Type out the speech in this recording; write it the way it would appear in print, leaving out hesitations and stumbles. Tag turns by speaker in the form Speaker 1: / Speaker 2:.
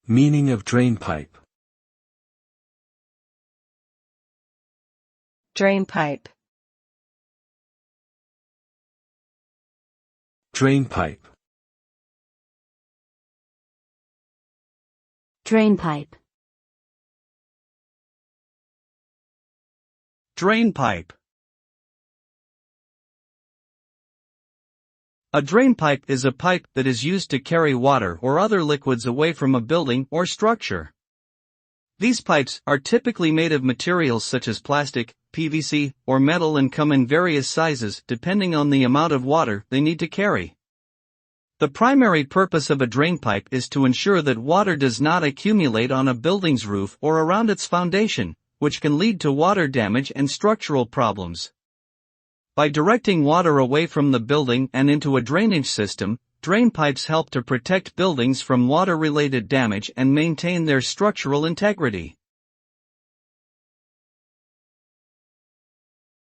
Speaker 1: Meaning of drainpipe.
Speaker 2: Drainpipe.
Speaker 1: Drainpipe.
Speaker 3: Drainpipe.
Speaker 4: Drainpipe. A drainpipe is a pipe that is used to carry water or other liquids away from a building or structure. These pipes are typically made of materials such as plastic, PVC, or metal and come in various sizes depending on the amount of water they need to carry. The primary purpose of a drainpipe is to ensure that water does not accumulate on a building's roof or around its foundation, which can lead to water damage and structural problems. By directing water away from the building and into a drainage system, drainpipes help to protect buildings from water-related damage and maintain their structural integrity.